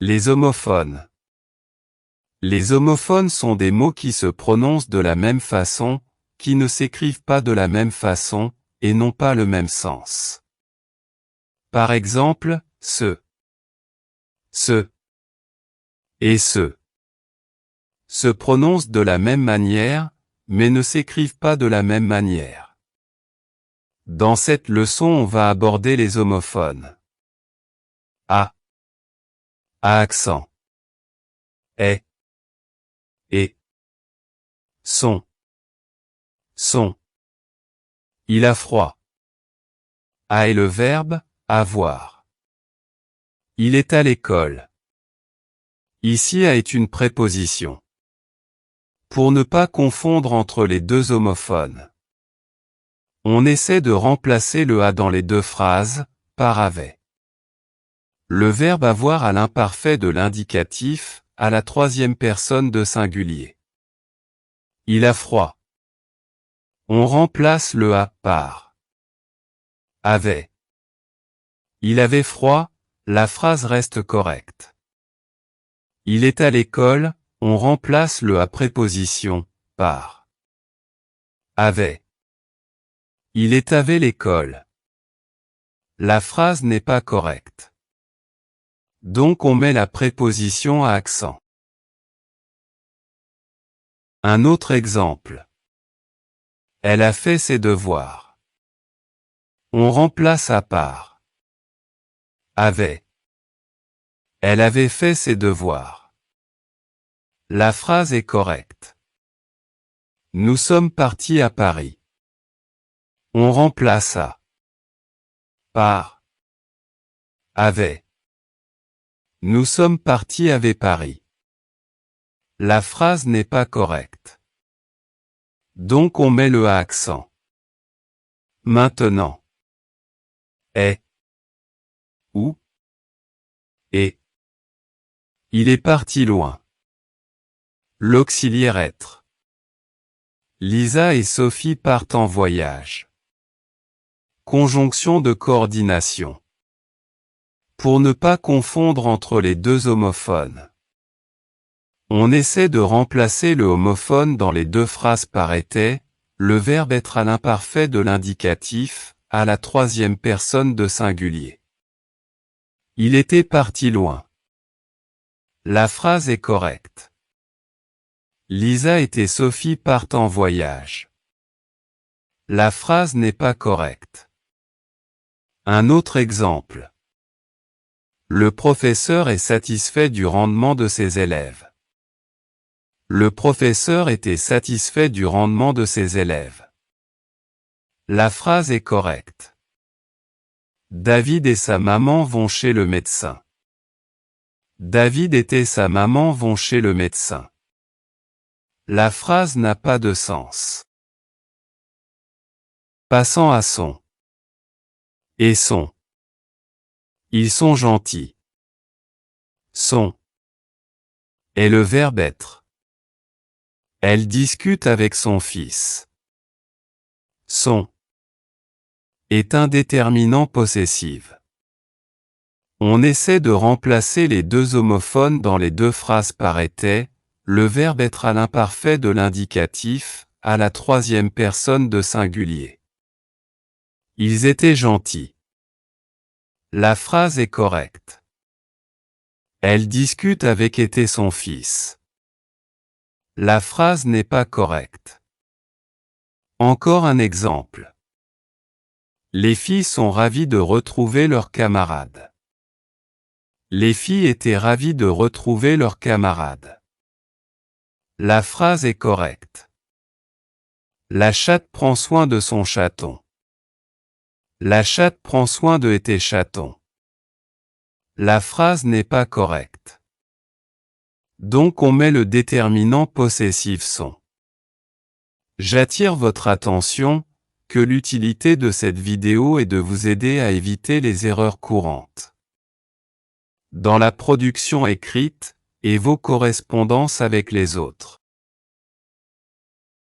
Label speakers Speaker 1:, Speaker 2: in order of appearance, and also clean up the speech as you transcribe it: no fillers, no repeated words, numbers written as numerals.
Speaker 1: Les homophones. Les homophones sont des mots qui se prononcent de la même façon, qui ne s'écrivent pas de la même façon, et n'ont pas le même sens. Par exemple, ce et ce se prononcent de la même manière, mais ne s'écrivent pas de la même manière. Dans cette leçon, on va aborder les homophones. A accent. Et son. Il a froid. A est le verbe avoir. Il est à l'école. Ici A est une préposition. Pour ne pas confondre entre les deux homophones, on essaie de remplacer le A dans les deux phrases par avait. Le verbe avoir à l'imparfait de l'indicatif, à la troisième personne de singulier. Il a froid. On remplace le A par avait. Il avait froid, la phrase reste correcte. Il est à l'école, on remplace le A préposition par avait. Il est avait l'école. La phrase n'est pas correcte. Donc on met la préposition à accent. Un autre exemple. Elle a fait ses devoirs. On remplace A par avait. Elle avait fait ses devoirs. La phrase est correcte. Nous sommes partis à Paris. On remplace A par avait. Nous sommes partis avec Paris. La phrase n'est pas correcte. Donc on met le A accent. Maintenant. Est. Où. Et. Il est parti loin. L'auxiliaire être. Lisa et Sophie partent en voyage. Conjonction de coordination. Pour ne pas confondre entre les deux homophones, on essaie de remplacer le homophone dans les deux phrases par était, le verbe être à l'imparfait de l'indicatif, à la troisième personne de singulier. Il était parti loin. La phrase est correcte. Lisa et Sophie partent en voyage. La phrase n'est pas correcte. Un autre exemple. Le professeur est satisfait du rendement de ses élèves. Le professeur était satisfait du rendement de ses élèves. La phrase est correcte. David et sa maman vont chez le médecin. David et sa maman vont chez le médecin. La phrase n'a pas de sens. Passant à son. Et son. Ils sont gentils. Sont. Est le verbe être. Elle discute avec son fils. Son. Est un déterminant possessif. On essaie de remplacer les deux homophones dans les deux phrases par était, le verbe être à l'imparfait de l'indicatif, à la troisième personne de singulier. Ils étaient gentils. La phrase est correcte. Elle discute avec était son fils. La phrase n'est pas correcte. Encore un exemple. Les filles sont ravies de retrouver leurs camarades. Les filles étaient ravies de retrouver leurs camarades. La phrase est correcte. La chatte prend soin de son chaton. La chatte prend soin de était chaton. La phrase n'est pas correcte. Donc on met le déterminant possessif sont. J'attire votre attention, que l'utilité de cette vidéo est de vous aider à éviter les erreurs courantes dans la production écrite, et vos correspondances avec les autres.